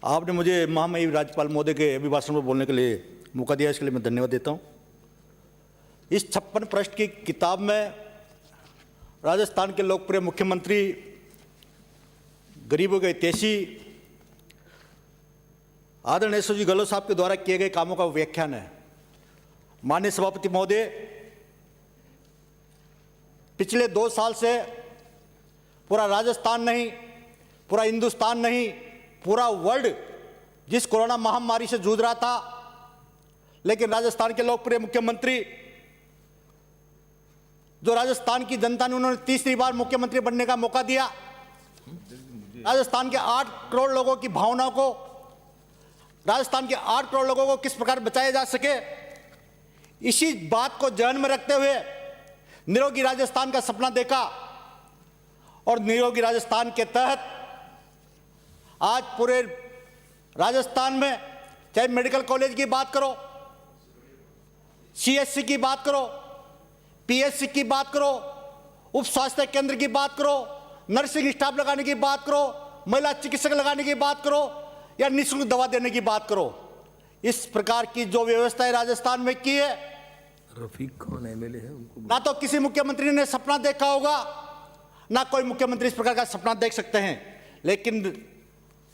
आपने मुझे महामहिम राज्यपाल महोदय के अभिभाषण में बोलने के लिए मौका दिया, इसके लिए मैं धन्यवाद देता हूँ। इस 56 पृष्ठ की किताब में राजस्थान के लोकप्रिय मुख्यमंत्री, गरीबों के हितैषी आदरणीय एसओजी गहलोत साहब के द्वारा किए गए कामों का व्याख्यान है। माननीय सभापति महोदय, पिछले 2 साल से पूरा राजस्थान नहीं, पूरा हिंदुस्तान नहीं, पूरा वर्ल्ड जिस कोरोना महामारी से जूझ रहा था, लेकिन राजस्थान के लोकप्रिय मुख्यमंत्री, जो राजस्थान की जनता ने उन्होंने तीसरी बार मुख्यमंत्री बनने का मौका दिया, राजस्थान के 8 करोड़ लोगों की भावनाओं को, राजस्थान के 8 करोड़ लोगों को किस प्रकार बचाया जा सके, इसी बात को ध्यान में रखते हुए निरोगी राजस्थान का सपना देखा और निरोगी राजस्थान के तहत आज पूरे राजस्थान में चाहे मेडिकल कॉलेज की बात करो, सीएससी की बात करो, पीएचसी की बात करो, उप स्वास्थ्य केंद्र की बात करो, नर्सिंग स्टाफ लगाने की बात करो, महिला चिकित्सक लगाने की बात करो या निःशुल्क दवा देने की बात करो, इस प्रकार की जो व्यवस्था है राजस्थान में की है, रफीक कौन एमएलए है उनको ना तो किसी मुख्यमंत्री ने सपना देखा होगा, ना कोई मुख्यमंत्री इस प्रकार का सपना देख सकते हैं। लेकिन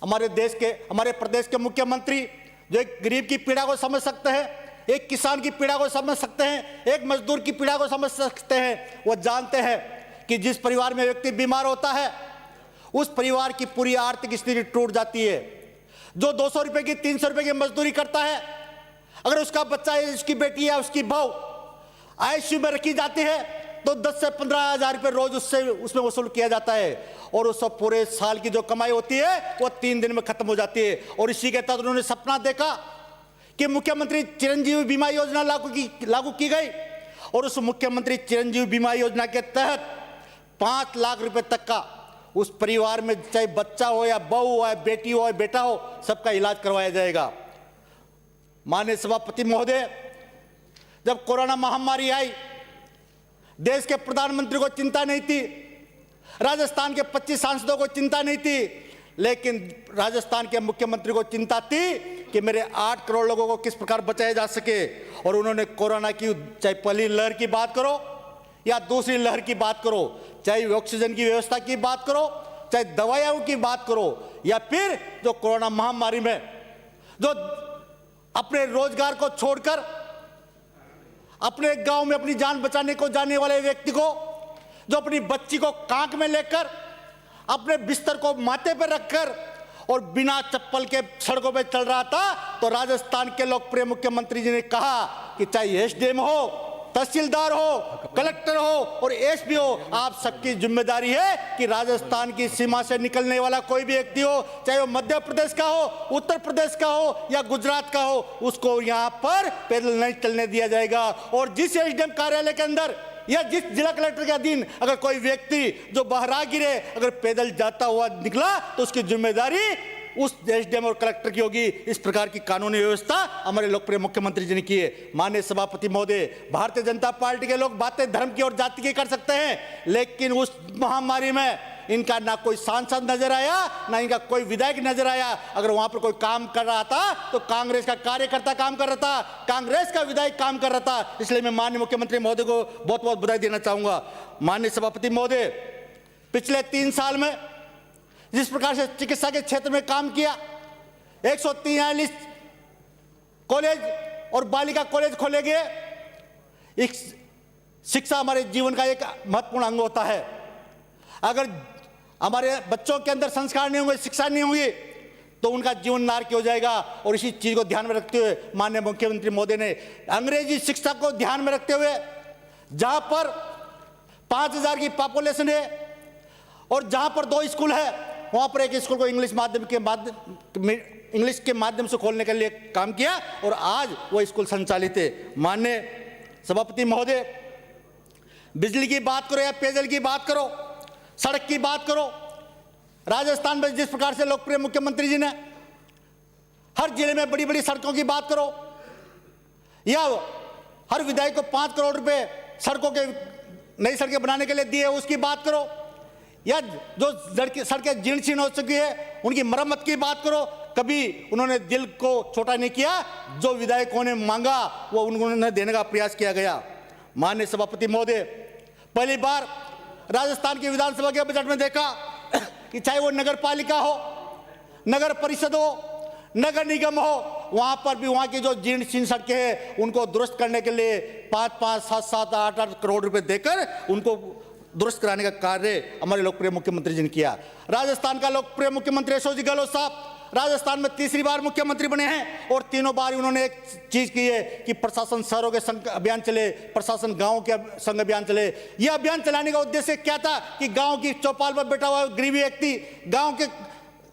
हमारे देश के, हमारे प्रदेश के मुख्यमंत्री जो एक गरीब की पीड़ा को समझ सकते हैं, एक किसान की पीड़ा को समझ सकते हैं, एक मजदूर की पीड़ा को समझ सकते हैं, वो जानते हैं कि जिस परिवार में व्यक्ति बीमार होता है उस परिवार की पूरी आर्थिक स्थिति टूट जाती है। जो 200 रुपए की, 300 रुपए की मजदूरी करता है, अगर उसका बच्चा है, उसकी बेटी है, उसकी बहू आईसीयू में रखी जाती है तो 10 से 15 हजार रुपये रोज उसमें वसूल किया जाता है और उस पूरे साल की जो कमाई होती है वो 3 दिन में खत्म हो जाती है। और इसी के तहत उन्होंने सपना देखा कि मुख्यमंत्री चिरंजीवी बीमा योजना लागू की गई और उस मुख्यमंत्री चिरंजीवी बीमा योजना के तहत 5 लाख रुपए तक का उस परिवार में, चाहे बच्चा हो या बहू हो या बेटी हो या बेटा हो, सबका इलाज करवाया जाएगा। माननीय सभापति महोदय, जब कोरोना महामारी आई, देश के प्रधानमंत्री को चिंता नहीं थी, राजस्थान के 25 सांसदों को चिंता नहीं थी, लेकिन राजस्थान के मुख्यमंत्री को चिंता थी कि मेरे 8 करोड़ लोगों को किस प्रकार बचाया जा सके। और उन्होंने कोरोना की, चाहे पहली लहर की बात करो या दूसरी लहर की बात करो, चाहे ऑक्सीजन की व्यवस्था की बात करो, चाहे दवाइयों की बात करो, या फिर जो कोरोना महामारी में जो अपने रोजगार को छोड़कर अपने गांव में अपनी जान बचाने को जाने वाले व्यक्ति को, जो अपनी बच्ची को कांख में लेकर अपने बिस्तर को माथे पर रखकर और बिना चप्पल के सड़कों पर चल रहा था, तो राजस्थान के लोकप्रिय मुख्यमंत्री जी ने कहा कि चाहे एसडीएम हो, तहसीलदार हो, कलेक्टर हो और एसपी हो, आप सबकी जिम्मेदारी है कि राजस्थान की सीमा से निकलने वाला कोई भी व्यक्ति हो, चाहे वो मध्य प्रदेश का हो, उत्तर प्रदेश का हो या गुजरात का हो, उसको यहाँ पर पैदल नहीं चलने दिया जाएगा। और जिस एसडीएम कार्यालय के अंदर या जिस जिला कलेक्टर के अधीन अगर कोई व्यक्ति जो बहरा गिरे, अगर पैदल जाता हुआ निकला, तो उसकी जिम्मेदारी उस एसडीएम और कलेक्टर की होगी। इस प्रकार की कानूनी व्यवस्था हमारे लोकप्रिय मुख्यमंत्री जी ने की है। माननीय सभापति महोदय, भारतीय जनता पार्टी के लोग बातें धर्म की और जाति की कर सकते हैं, लेकिन उस महामारी में इनका ना कोई सांसद नजर आया, ना इनका कोई विधायक नजर आया। अगर वहां पर कोई काम कर रहा था तो कांग्रेस का कार्यकर्ता काम कर रहा था, कांग्रेस का विधायक काम कर रहा था। इसलिए मैं माननीय मुख्यमंत्री महोदय को बहुत बहुत बधाई देना चाहूंगा। माननीय सभापति महोदय, पिछले 3 साल में जिस प्रकार से चिकित्सा के क्षेत्र में काम किया, 143 कॉलेज और बालिका कॉलेज खोले गए। शिक्षा हमारे जीवन का एक महत्वपूर्ण अंग होता है। अगर हमारे बच्चों के अंदर संस्कार नहीं होंगे, शिक्षा नहीं होगी, तो उनका जीवन नारकी हो जाएगा। और इसी चीज को ध्यान में रखते हुए माननीय मुख्यमंत्री महोदय ने अंग्रेजी शिक्षा को ध्यान में रखते हुए, जहां पर 5000 की पॉपुलेशन है और जहां पर 2 स्कूल है, वहां पर एक स्कूल को इंग्लिश के माध्यम से खोलने के लिए काम किया और आज वो स्कूल संचालित है। माननीय सभापति महोदय, बिजली की बात करो या पेयजल की बात करो, सड़क की बात करो, राजस्थान में जिस प्रकार से लोकप्रिय मुख्यमंत्री जी ने हर जिले में बड़ी बड़ी सड़कों की बात करो, या हर विधायक को 5 करोड़ रुपए सड़कों के, नई सड़कें बनाने के लिए दिए, उसकी बात करो, या जो सड़कें जीर्ण शीर्ण हो चुकी है उनकी मरम्मत की बात करो। कभी उन्होंने दिल को छोटा नहीं किया, जो विधायकों ने मांगा वो उन्होंने देने का प्रयास किया गया। माननीय सभापति महोदय, पहली बार राजस्थान की विधानसभा के बजट में देखा कि चाहे वो नगर पालिका हो, नगर परिषद हो, नगर निगम हो, वहां पर भी वहां की जो जीर्ण शीर्ण सड़कें हैं उनको दुरुस्त करने के लिए 5-5, 7-7, 8-8 करोड़ रुपए देकर उनको दुरुस्त कराने का कार्य हमारे लोकप्रिय मुख्यमंत्री जी ने किया। राजस्थान का लोकप्रिय मुख्यमंत्री अशोक जी गहलोत साहब राजस्थान में तीसरी बार मुख्यमंत्री बने हैं और तीनों बार उन्होंने एक चीज की है कि प्रशासन शहरों के संग अभियान चले, प्रशासन गांवों के संग अभियान चले। यह अभियान चलाने का उद्देश्य क्या था कि गांव की चौपाल पर बैठा हुआ गरीब व्यक्ति, गांव के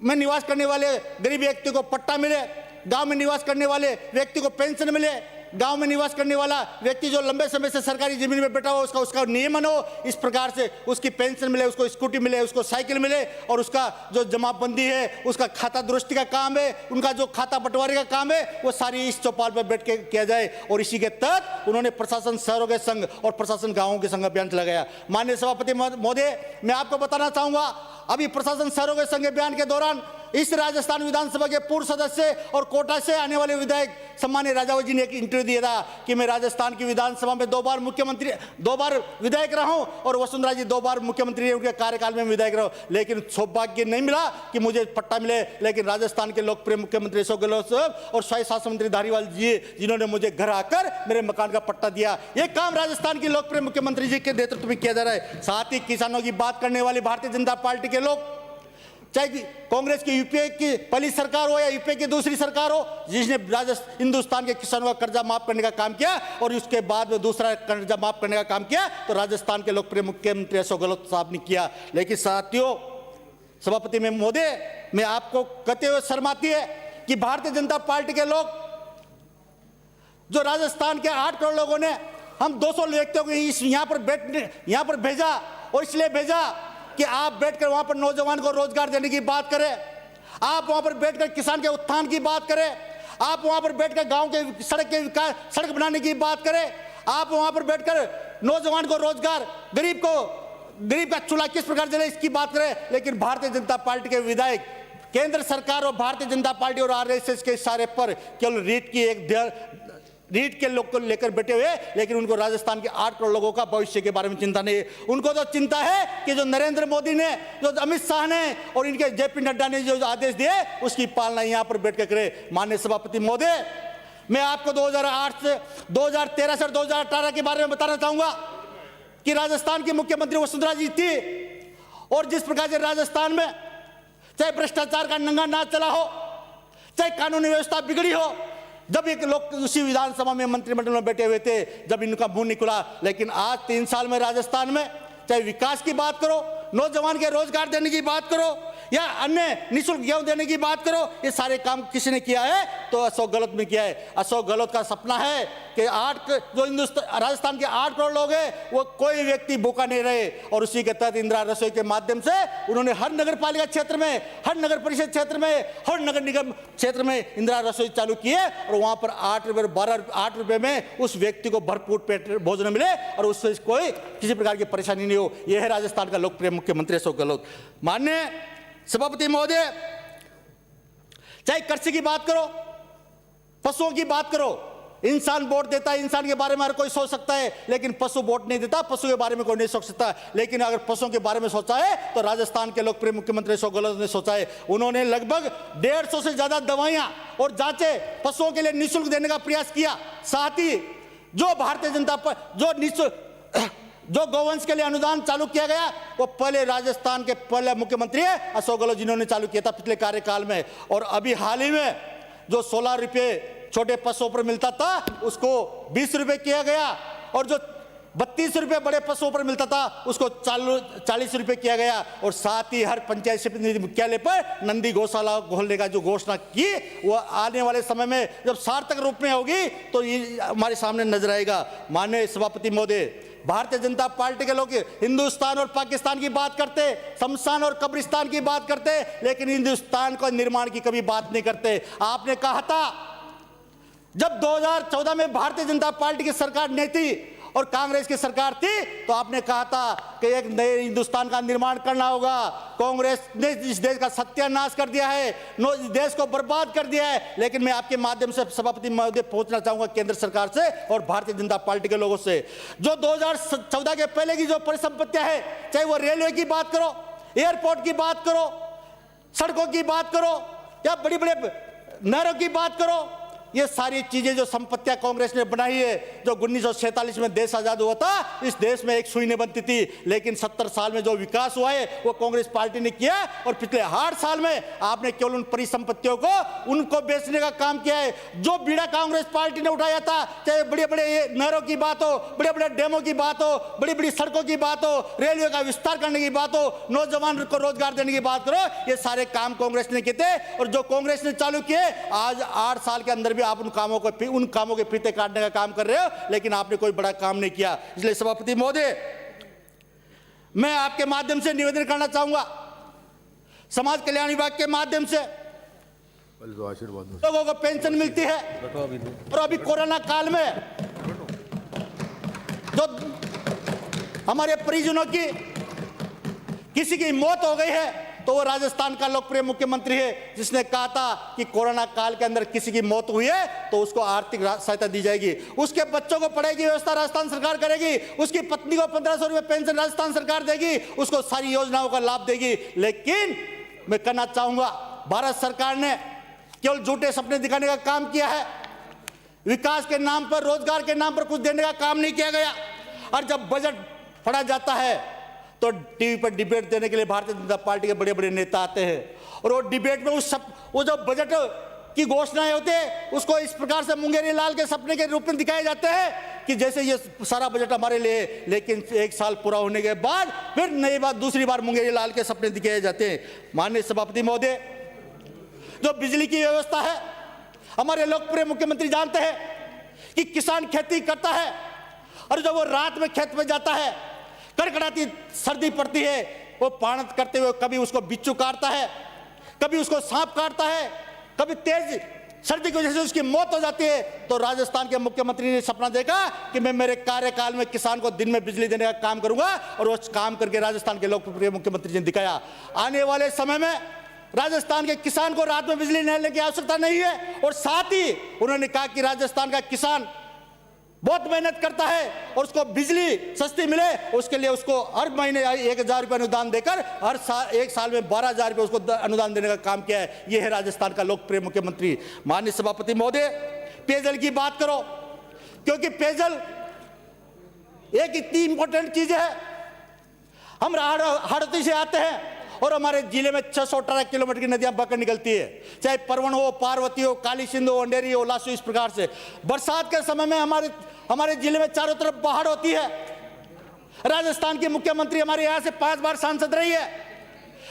में निवास करने वाले गरीब व्यक्ति को पट्टा मिले, गांव में निवास करने वाले व्यक्ति को पेंशन मिले, गांव में निवास करने वाला व्यक्ति जो लंबे समय से सरकारी जमीन में बैठा हुआ उसका नियमन हो, इस प्रकार से उसकी पेंशन मिले, उसको स्कूटी मिले, उसको साइकिल मिले और उसका जो जमाबंदी है, उसका खाता दुरुस्ती का काम है, उनका जो खाता बंटवारे का काम है, वो सारी इस चौपाल पर बैठ के किया जाए। और इसी के तहत उन्होंने प्रशासन शहरों के संग और प्रशासन गाँवों के संग अभियान चलाया गया। माननीय सभापति महोदय, मैं आपको बताना चाहूंगा, अभी प्रशासन शहरों के संग अभियान के दौरान इस राजस्थान विधानसभा के पूर्व सदस्य और कोटा से आने वाले विधायक सम्मान्य राजावत जी ने एक इंटरव्यू दिया था कि मैं राजस्थान की विधानसभा में 2 बार विधायक रहा हूं और वसुंधरा जी 2 बार मुख्यमंत्री उनके कार्यकाल में विधायक रहा, लेकिन सौभाग्य नहीं मिला कि मुझे पट्टा मिले। लेकिन राजस्थान के लोकप्रिय मुख्यमंत्री अशोक गहलोत साहब और स्वायत्त शासन मंत्री धारीवाल जी जिन्होंने मुझे घर आकर मेरे मकान का पट्टा दिया, ये काम राजस्थान के लोकप्रिय मुख्यमंत्री जी के नेतृत्व में किया जा रहा है। साथ ही किसानों की बात करने वाली भारतीय जनता पार्टी के लोग, चाहे कांग्रेस की यूपीए की पहली सरकार हो या यूपीए की दूसरी सरकार हो, जिसने हिंदुस्तान के किसानों का कर्जा माफ करने का काम किया और उसके बाद में दूसरा कर्जा माफ करने का काम किया, तो राजस्थान के लोकप्रिय मुख्यमंत्री अशोक गहलोत साहब ने किया। लेकिन साथियों, सभापति में महोदय, मैं आपको कहते हुए शर्म आती है कि भारतीय जनता पार्टी के लोग, जो राजस्थान के 8 करोड़ लोगों ने हम 200 व्यक्तियों को यहाँ पर भेजा और इसलिए भेजा कि आप बैठकर वहां पर नौजवान को रोजगार देने की बात करें, आप वहां पर बैठकर किसान के उत्थान की बात करें, आप वहां पर बैठकर गांव के सड़क बनाने की बात करें, आप वहां पर बैठकर नौजवान को रोजगार, गरीब का चूल्हा किस प्रकार जले इसकी बात करें। लेकिन भारतीय जनता पार्टी के विधायक केंद्र सरकार और भारतीय जनता पार्टी और आरएसएस के इशारे पर केवल रीट के लोग को लेकर बैठे हुए, लेकिन उनको राजस्थान के 8 करोड़ लोगों का भविष्य के बारे में चिंता नहीं है। उनको तो चिंता है कि जो नरेंद्र मोदी ने, जो अमित शाह ने और इनके जेपी नड्डा ने जो आदेश दिए उसकी पालना यहां पर बैठकर करे। माननीय सभापति महोदय, मैं आपको 2008 से 2013 से 2018 के बारे में बताना चाहूंगा कि राजस्थान की मुख्यमंत्री वसुंधरा जी थी और जिस प्रकार से राजस्थान में चाहे भ्रष्टाचार का नंगा नाच चला हो, चाहे कानूनी व्यवस्था बिगड़ी हो, जब एक लोग उसी विधानसभा में मंत्रिमंडल में बैठे हुए थे जब इनका मुंह नहीं खुला। लेकिन आज 3 साल में राजस्थान में चाहे विकास की बात करो, नौजवान के रोजगार देने की बात करो या अन्य निःशुल्क गेहूं देने की बात करो, ये सारे काम किसने किया है? तो अशोक गहलोत ने किया है। अशोक गहलोत का सपना है कि राजस्थान के 8 करोड़ लोग हैं वो कोई व्यक्ति भूखा नहीं रहे, और उसी के तहत इंदिरा रसोई के माध्यम से उन्होंने हर नगर पालिका क्षेत्र में, हर नगर परिषद क्षेत्र में, हर नगर निगम क्षेत्र में इंदिरा रसोई चालू की है और वहां पर 8 रुपए में उस व्यक्ति को भरपूर पेट भोजन मिले और उससे कोई किसी प्रकार की परेशानी नहीं हो। यह है राजस्थान का लोकप्रिय मुख्यमंत्री अशोक गहलोत। माननीय सभापति महोदय, चाहे कृषि की बात करो, पशुओं की बात करो, इंसान वोट देता है, इंसान के बारे में हर कोई सोच सकता है, लेकिन पशु वोट नहीं देता, पशु के बारे में कोई नहीं सोच सकता। लेकिन अगर पशुओं के बारे में सोचा है तो राजस्थान के लोकप्रिय मुख्यमंत्री अशोक गहलोत ने सोचा है। उन्होंने लगभग 150 से ज्यादा दवाइयां और जांचें पशुओं के लिए निःशुल्क देने का प्रयास किया। साथ ही जो भारतीय जनता पर जो गौवंश के लिए अनुदान चालू किया गया वो पहले राजस्थान के पहले मुख्यमंत्री है अशोक गहलोत जिन्होंने चालू किया था पिछले कार्यकाल में। और अभी हाल ही में जो 16 रुपये छोटे पशुओं पर मिलता था उसको 20 रुपये किया गया, और जो 32 रुपये बड़े पशुओं पर मिलता था उसको 40 रुपये किया गया। और साथ ही हर पंचायत समिति मुख्यालय पर नंदी गौशाला खोलने का जो घोषणा की वो आने वाले समय में जब सार्थक रूप में होगी तो ये हमारे सामने नजर आएगा। माननीय सभापति महोदय, भारतीय जनता पार्टी के लोग हिंदुस्तान और पाकिस्तान की बात करते, शमशान और कब्रिस्तान की बात करते, लेकिन हिंदुस्तान को निर्माण की कभी बात नहीं करते। आपने कहा था जब 2014 में भारतीय जनता पार्टी की सरकार नहीं थी और कांग्रेस की सरकार थी तो आपने कहा था कि एक नए हिंदुस्तान का निर्माण करना होगा। कांग्रेस ने इस देश का सत्यानाश कर दिया है, इस देश को बर्बाद कर दिया है। लेकिन मैं आपके माध्यम से सभापति महोदय पहुंचना चाहूंगा केंद्र सरकार से और भारतीय जनता पार्टी के लोगों से, जो 2014 के पहले की जो परिसंपत्तियां है, चाहे वो रेलवे की बात करो, एयरपोर्ट की बात करो, सड़कों की बात करो या बड़ी बड़े नहरों की बात करो, ये सारी चीजें जो संपत्तियां कांग्रेस ने बनाई है, जो 1947 में देश आजाद हुआ था, इस देश में एक सुई नहीं बनती थी। लेकिन 70 साल में जो विकास हुआ है वो कांग्रेस पार्टी ने किया और पिछले 8 साल में आपने केवल उन परिसंपत्तियों को उनको बेचने का काम किया है। जो बीड़ा कांग्रेस पार्टी ने उठाया था, चाहे बड़े बड़े नहरों की बात हो, बड़े बड़े डैमों की बात हो, बड़ी बड़ी सड़कों की बात हो, रेलवे का विस्तार करने की बात हो, नौजवान को रोजगार देने की बात करो, ये सारे काम कांग्रेस ने किए थे। और जो कांग्रेस ने चालू किए, आज 8 साल के अंदर भी आप उन कामों के फीते काटने का काम कर रहे हो, लेकिन आपने कोई बड़ा काम नहीं किया। इसलिए सभापति महोदय, मैं आपके माध्यम से निवेदन करना चाहूंगा, समाज कल्याण विभाग के माध्यम से लोगों को पेंशन मिलती है और अभी कोरोना काल में जो हमारे परिजनों की किसी की मौत हो गई है, तो वो राजस्थान का लोकप्रिय मुख्यमंत्री है जिसने कहा था कि कोरोना काल के अंदर किसी की मौत हुई है तो उसको आर्थिक सहायता दी जाएगी, उसके बच्चों को पढ़ाई की व्यवस्था राजस्थान सरकार करेगी, उसकी पत्नी को 1500 रुपए पेंशन राजस्थान सरकार देगी, उसको सारी योजनाओं का लाभ देगी। लेकिन मैं कहना चाहूंगा, भारत सरकार ने केवल झूठे सपने दिखाने का काम किया है, विकास के नाम पर, रोजगार के नाम पर कुछ देने का काम नहीं किया गया। और जब बजट पढ़ा जाता है तो टीवी पर डिबेट देने के लिए भारतीय जनता पार्टी के बड़े बड़े नेता आते हैं और वो डिबेट में वो जो बजट की घोषणाएं होते हैं उसको इस प्रकार से मुंगेरी लाल के सपने के रूप में दिखाए जाते हैं कि जैसे ये सारा बजट हमारे लिए, लेकिन 1 साल पूरा होने के बाद फिर नई बात दूसरी बार मुंगेरी लाल के सपने दिखाए जाते हैं। माननीय सभापति महोदय, जो बिजली की व्यवस्था है, हमारे लोकप्रिय मुख्यमंत्री जानते हैं कि किसान खेती करता है और जब वो रात में खेत में जाता है, कड़कड़ाती सर्दी पड़ती है, वो पाणत करते हुए कभी उसको बिच्छू काटता है, कभी उसको सांप काटता है, कभी तेज सर्दी की वजह से उसकी मौत हो जाती है। तो राजस्थान के मुख्यमंत्री ने सपना देखा कि मैं मेरे कार्यकाल में किसान को दिन में बिजली देने का काम करूंगा और वो काम करके राजस्थान के लोकप्रिय मुख्यमंत्री ने दिखाया। आने वाले समय में राजस्थान के किसान को रात में बिजली लेने की आवश्यकता नहीं है। और साथ ही उन्होंने कहा कि राजस्थान का किसान बहुत मेहनत करता है और उसको बिजली सस्ती मिले, उसके लिए उसको हर महीने 1000 रुपये अनुदान देकर हर साल 1 साल में 12,000 रुपये उसको अनुदान देने का काम किया है। यह है राजस्थान का लोकप्रिय मुख्यमंत्री। माननीय सभापति महोदय, पेयजल की बात करो, क्योंकि पेयजल एक इतनी इंपॉर्टेंट चीज है। हम हाड़ौती से आते हैं और हमारे जिले में 618 किलोमीटर की नदियां बहकर निकलती है, चाहे परवण हो, पार्वती हो, काली सिंधु हो, अंधेरी हो, लासू। इस प्रकार से बरसात के समय में हमारे जिले में चारों तरफ बाढ़ होती है। राजस्थान के मुख्यमंत्री हमारे यहाँ से 5 बार सांसद रही है,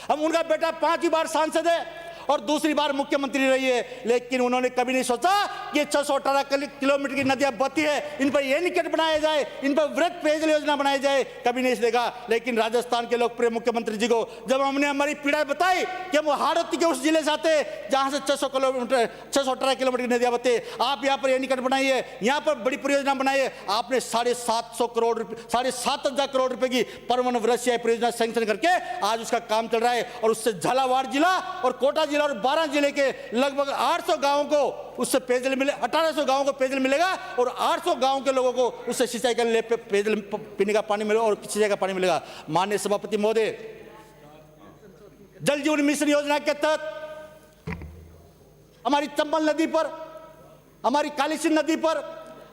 हम उनका बेटा 5 बार सांसद है और दूसरी बार मुख्यमंत्री रही है। लेकिन उन्होंने कभी नहीं सोचा कि 618 किलोमीटर की नदियां बहती है, इन पर एनीकट बनाया जाए, इन पर वृहद पेयजल योजना बनाई जाए, कभी नहीं देखा। लेकिन राजस्थान के लोकप्रिय मुख्यमंत्री जी को जब हमने हमारी पीड़ा बताई कि हम हाड़ौती के उस जिले से आते हैं जहां से 618 किलोमीटर की नदियां बहती है, आप यहाँ पर एनीकट बनाइए, यहाँ पर बड़ी परियोजना बनाइए। आपने 750 करोड़ रुपए, 7,500 करोड़ रुपए की परवन वृहद परियोजना सैंक्शन करके आज उसका काम चल रहा है और उससे झालावाड़ जिला और कोटा और 12 जिले के लगभग 800 गांवों को उससे पेयजल मिले, 1800 गांवों को पेयजल मिलेगा और 800 गांवों के लोगों को उससे सिंचाई के लिए पेयजल पीने का पानी मिलेगा और सिंचाई का पानी मिलेगा। माननीय सभापति महोदय, जल जीवन मिशन योजना के तहत हमारी चंबल नदी पर, हमारी काली सिंध नदी पर,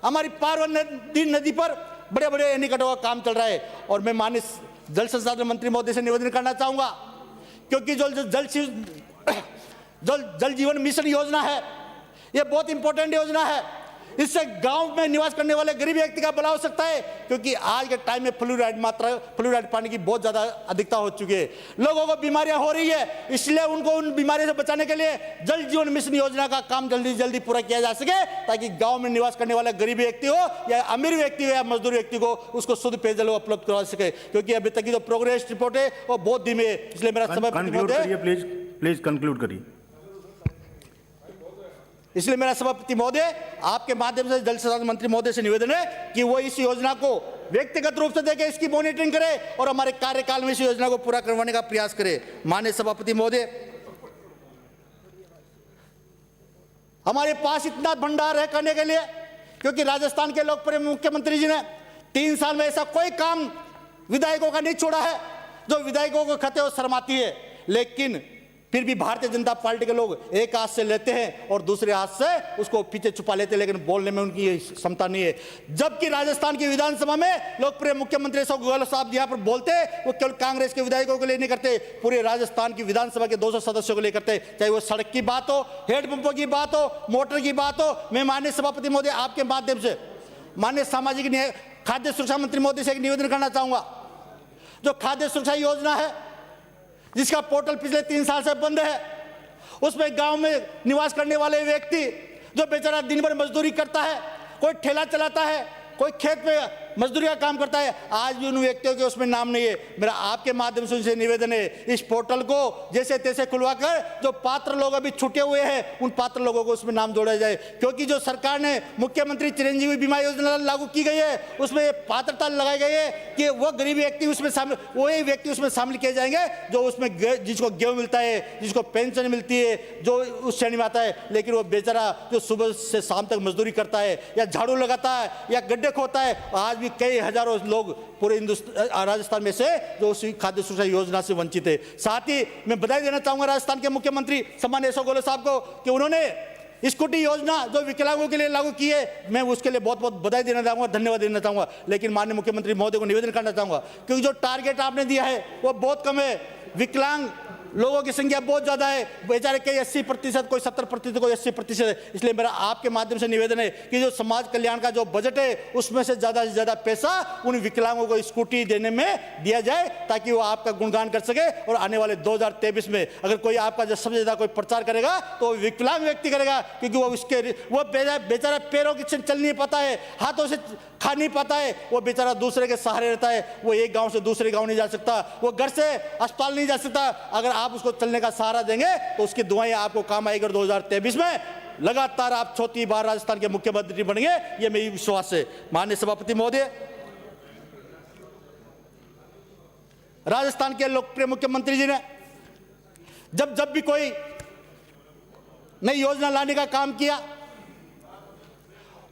हमारी पार्वती नदी पर बड़े बड़े एनीकटों का काम चल रहा है। और मैं माननीय जल संसाधन मंत्री महोदय से निवेदन करना चाहूंगा, क्योंकि जो जल जीवन मिशन योजना है, यह बहुत इंपॉर्टेंट योजना है। इससे गांव में निवास करने वाले गरीब व्यक्ति का भला हो सकता है, क्योंकि आज के टाइम में फ्लोराइड पानी की बहुत ज्यादा अधिकता हो चुकी है, लोगों को बीमारियां हो रही है। इसलिए उनको उन बीमारियों से बचाने के लिए जल जीवन मिशन योजना का काम जल्दी जल्दी पूरा किया जा सके, ताकि गांव में निवास करने वाला गरीब व्यक्ति हो या अमीर व्यक्ति हो या मजदूर व्यक्ति को उसको शुद्ध पेयजल उपलब्ध करवा सके। क्योंकि अभी तक की जो प्रोग्रेस रिपोर्ट है वो बहुत धीमी है। इसलिए मेरा समय प्लीज कंक्लूड करिए। इसलिए मेरा सभापति महोदय आपके माध्यम से जल संसाधन मंत्री महोदय से निवेदन है कि वो इस योजना को व्यक्तिगत रूप से देखे, इसकी मॉनिटरिंग करे और हमारे कार्यकाल में इस योजना को पूरा करवाने का प्रयास करे। माननीय सभापति महोदय, हमारे पास इतना भंडार है करने के लिए, क्योंकि राजस्थान के लोकप्रिय मुख्यमंत्री जी ने 3 साल में ऐसा कोई काम विधायकों का नहीं छोड़ा है जो विधायकों को खते और शर्माती है, लेकिन फिर भी भारतीय जनता पार्टी के लोग एक हाथ से लेते हैं और दूसरे हाथ से उसको पीछे छुपा लेते हैं, लेकिन बोलने में उनकी ये क्षमता नहीं है। जबकि राजस्थान की विधानसभा में लोकप्रिय मुख्यमंत्री अशोक गहलोत साहब यहाँ पर बोलते हैं, वो केवल कांग्रेस के विधायकों के लिए नहीं करते, पूरे राजस्थान की विधानसभा के 200 सदस्यों के लिए करते, चाहे वो सड़क की बात हो, हेडपंपों की बात हो, मोटर की बात हो। मैं माननीय सभापति महोदय आपके माध्यम से माननीय सामाजिक न्याय खाद्य सुरक्षा मंत्री महोदय से एक निवेदन करना चाहूंगा। जो खाद्य सुरक्षा योजना है, जिसका पोर्टल पिछले 3 साल से बंद है, उसमें गांव में निवास करने वाले व्यक्ति जो बेचारा दिन भर मजदूरी करता है, कोई ठेला चलाता है, कोई खेत में मजदूरी का काम करता है, आज भी उन व्यक्तियों के उसमें नाम नहीं है। मेरा आपके माध्यम से उनसे निवेदन है, इस पोर्टल को जैसे तैसे खुलवाकर जो पात्र लोग अभी छूटे हुए हैं उन पात्र लोगों को उसमें नाम जोड़ा जाए, क्योंकि जो सरकार ने मुख्यमंत्री चिरंजीवी बीमा योजना लागू की गई है उसमें पात्रता लगाई गई है कि वो गरीब व्यक्ति उसमें शामिल, वही व्यक्ति उसमें शामिल किए जाएंगे जो उसमें जिसको गेहूँ मिलता है, जिसको पेंशन मिलती है, जो उस श्रेणी में आता है। लेकिन वो बेचारा जो सुबह से शाम तक मजदूरी करता है या झाड़ू लगाता है या गड्ढे खोदता है, आज भी कई हजारों लोग पूरे राजस्थान में से जो उस खाद्य सुरक्षा योजना से वंचित है। साथ ही मैं बधाई देना चाहूंगा राजस्थान के मुख्यमंत्री सम्माननीय अशोक गहलोत साहब को कि उन्होंने स्कूटी योजना जो विकलांगों के लिए लागू की है, मैं उसके लिए बहुत बहुत बधाई देना चाहूंगा, धन्यवाद देना चाहूंगा। लेकिन माननीय मुख्यमंत्री महोदय को निवेदन करना चाहूंगा, क्योंकि जो टारगेट आपने दिया है वो बहुत कम है, विकलांग लोगों की संख्या बहुत ज्यादा है, बेचारे कई 80%, कोई 70%, कोई 80% है। इसलिए मेरा आपके माध्यम से निवेदन है कि जो समाज कल्याण का जो बजट है उसमें से ज्यादा पैसा उन विकलांगों को स्कूटी देने में दिया जाए, ताकि वो आपका गुणगान कर सके। और आने वाले 2023 में अगर कोई आपका जो सबसे ज्यादा कोई प्रचार करेगा तो विकलांग व्यक्ति करेगा, क्योंकि वो बेचारा पैरों की चल नहीं पाता है, हाथों से खा नहीं पाता है, वो बेचारा दूसरे के सहारे रहता है, वो एक गांव से दूसरे गांव नहीं जा सकता, वो घर से अस्पताल नहीं जा सकता। अगर आप उसको चलने का सहारा देंगे तो उसकी दुआएं आपको काम आएगी। 2023 में लगातार आप 4थी बार राजस्थान के मुख्यमंत्री बनेंगे, ये मेरी विश्वास है। माननीय सभापति महोदय, राजस्थान के लोकप्रिय मुख्यमंत्री जी ने जब भी कोई नई योजना लाने का काम किया,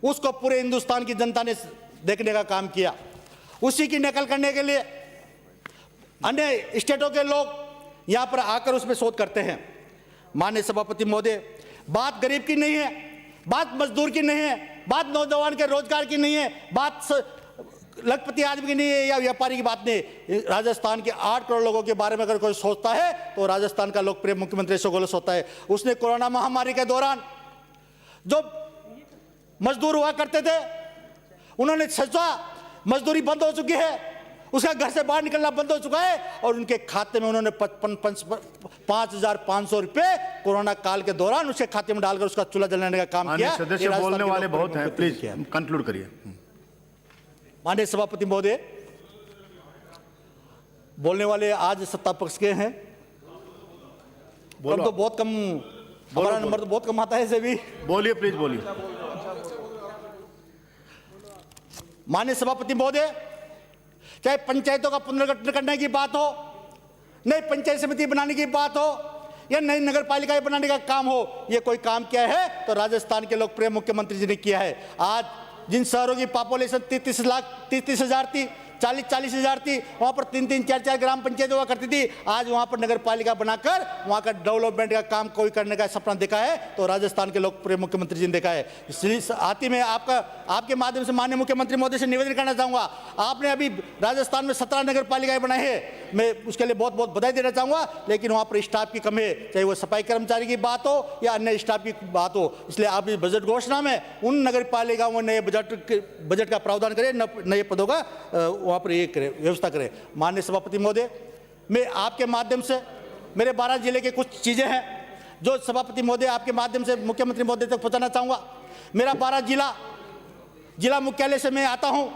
उसको पूरे हिंदुस्तान की जनता ने देखने का काम किया। उसी की नकल करने के लिए अन्य स्टेटों के लोग यहां पर आकर उसमें शोध करते हैं। माननीय सभापति महोदय, बात गरीब की नहीं है, बात मजदूर की नहीं है, बात नौजवान के रोजगार की नहीं है, बात लखपति आदमी की नहीं है या व्यापारी की बात नहीं। राजस्थान के 8 करोड़ लोगों के बारे में अगर कोई सोचता है तो राजस्थान का लोकप्रिय मुख्यमंत्री अशोक गहलोत होता है। उसने कोरोना महामारी के दौरान जो मजदूर हुआ करते थे, उन्होंने सोचा मजदूरी बंद हो चुकी है, उसका घर से बाहर निकलना बंद हो चुका है, और उनके खाते में उन्होंने 5,500 रुपए कोरोना काल के दौरान उसके खाते में डालकर उसका चूल्हा जलाने का काम किया। सदस्य बोलने वाले बहुत हैं, प्लीज कंक्लूड करिए। माननीय सभापति महोदय, बोलने वाले आज सत्ता पक्ष के हैं, तो बहुत कम, हमारा नंबर तो बहुत कम आता है। ऐसे भी बोलिए, प्लीज बोलिए। माननीय सभापति महोदय, चाहे पंचायतों का पुनर्गठन करने की बात हो, नई पंचायत समिति बनाने की बात हो, या नई नगर पालिकाएं बनाने का काम हो, ये कोई काम किया है तो राजस्थान के लोकप्रिय मुख्यमंत्री जी ने किया है। आज जिन शहरों की पॉपुलेशन 33 हजार थी, 40 हजार थी, वहां पर 3 4 ग्राम पंचायत हुआ करती थी, आज वहां पर नगर पालिका बनाकर वहां का डेवलपमेंट का काम कोई करने का सपना देखा है तो राजस्थान के लोकप्रिय मुख्यमंत्री जी ने देखा है। इसलिए आती में आपके माध्यम से माननीय मुख्यमंत्री महोदय से निवेदन करना चाहूंगा, आपने अभी राजस्थान में 17 नगर पालिकाएं बनाई है, मैं उसके लिए बहुत बहुत बधाई देना चाहूंगा, लेकिन वहां पर स्टाफ की कमी है, चाहे वो सफाई कर्मचारी की बात हो या अन्य स्टाफ की बात हो। इसलिए आप इस बजट घोषणा में उन नगर पालिकाओं में नए बजट का प्रावधान करें, नए पदों का वहां पर ये करें, व्यवस्था करें। माननीय सभापति महोदय, मैं आपके माध्यम से मेरे 12 जिले के कुछ चीजें हैं जो सभापति महोदय आपके माध्यम से मुख्यमंत्री महोदय तक पहुंचाना चाहूंगा। मेरा 12 जिला मुख्यालय से मैं आता हूं,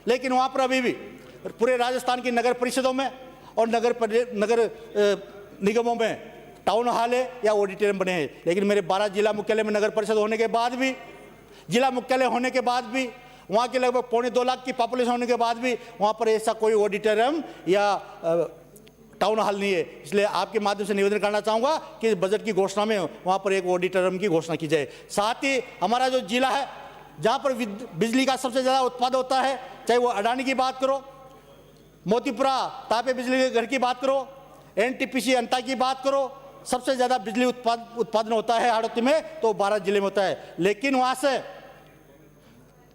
लेकिन वहां पर अभी भी पूरे राजस्थान की नगर परिषदों में और नगर निगमों में टाउन हॉल है या ऑडिटोरियम बने हैं, लेकिन मेरे 12 जिला मुख्यालय में नगर परिषद होने के बाद भी, जिला मुख्यालय होने के बाद भी, वहाँ के लगभग 2.25 लाख की पॉपुलेशन होने के बाद भी वहाँ पर ऐसा कोई ऑडिटोरियम या टाउन हॉल नहीं है। इसलिए आपके माध्यम से निवेदन करना चाहूँगा कि बजट की घोषणा में वहाँ पर एक ऑडिटोरियम की घोषणा की जाए। साथ ही हमारा जो जिला है जहाँ पर बिजली का सबसे ज़्यादा उत्पादन होता है, चाहे वो अडानी की बात करो, मोतीपुरा तापे बिजली के घर की बात करो, NTPC अंता की बात करो, सबसे ज़्यादा बिजली उत्पादन होता है हाड़ौती में तो 12 जिले में होता है। लेकिन वहाँ से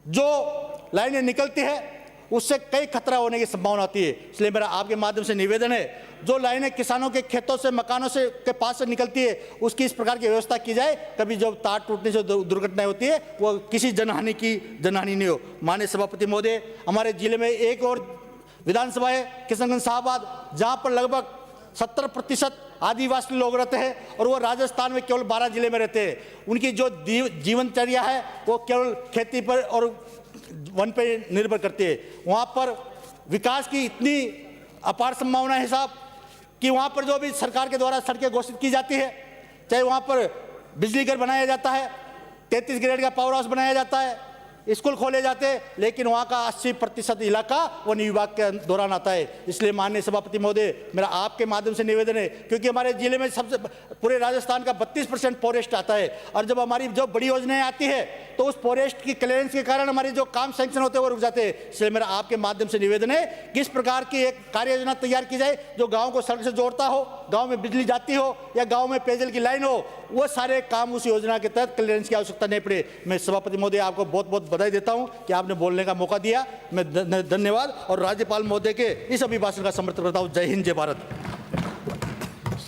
जो लाइनें निकलती है उससे कई खतरा होने की संभावना होती है। इसलिए मेरा आपके माध्यम से निवेदन है, जो लाइनें किसानों के खेतों से, मकानों से के पास से निकलती है उसकी इस प्रकार की व्यवस्था की जाए, कभी जब तार टूटने से दुर्घटनाएं होती है वो किसी जनहानि नहीं हो। माननीय सभापति महोदय, हमारे जिले में एक और विधानसभा है किशनगंज शाहबाद, जहाँ पर लगभग 70% आदिवासी लोग रहते हैं और वो राजस्थान में केवल 12 जिले में रहते हैं। उनकी जो जीवनचर्या है वो केवल खेती पर और वन पे निर्भर करती है। वहाँ पर विकास की इतनी अपार संभावना है साहब कि वहाँ पर जो भी सरकार के द्वारा सड़कें घोषित की जाती है, चाहे वहाँ पर बिजली घर बनाया जाता है, 33 ग्रेड का पावर हाउस बनाया जाता है, स्कूल खोले जाते हैं, लेकिन वहाँ का 80% इलाका वन विभाग के दौरान आता है। इसलिए माननीय सभापति महोदय, मेरा आपके माध्यम से निवेदन है, क्योंकि हमारे जिले में सबसे पूरे राजस्थान का 32% फॉरेस्ट आता है और जब हमारी जो बड़ी योजनाएं आती है तो उस फॉरेस्ट की क्लियरेंस के कारण हमारे जो काम सैंक्शन होते हैं वो रुक जाते हैं। इसलिए मेरा आपके माध्यम से निवेदन है कि इस प्रकार की एक कार्य योजना तैयार की जाए जो गाँव को सड़क से जोड़ता हो, गाँव में बिजली जाती हो या गाँव में पेयजल की लाइन हो, वो सारे काम उस योजना के तहत क्लियरेंस की आवश्यकता नहीं पड़े। मैं सभापति महोदय आपको बहुत बहुत बधाई देता हूं कि आपने बोलने का मौका दिया। मैं धन्यवाद और राज्यपाल महोदय के इस अभिभाषण का समर्थन करता हूं। जय हिंद, जय भारत।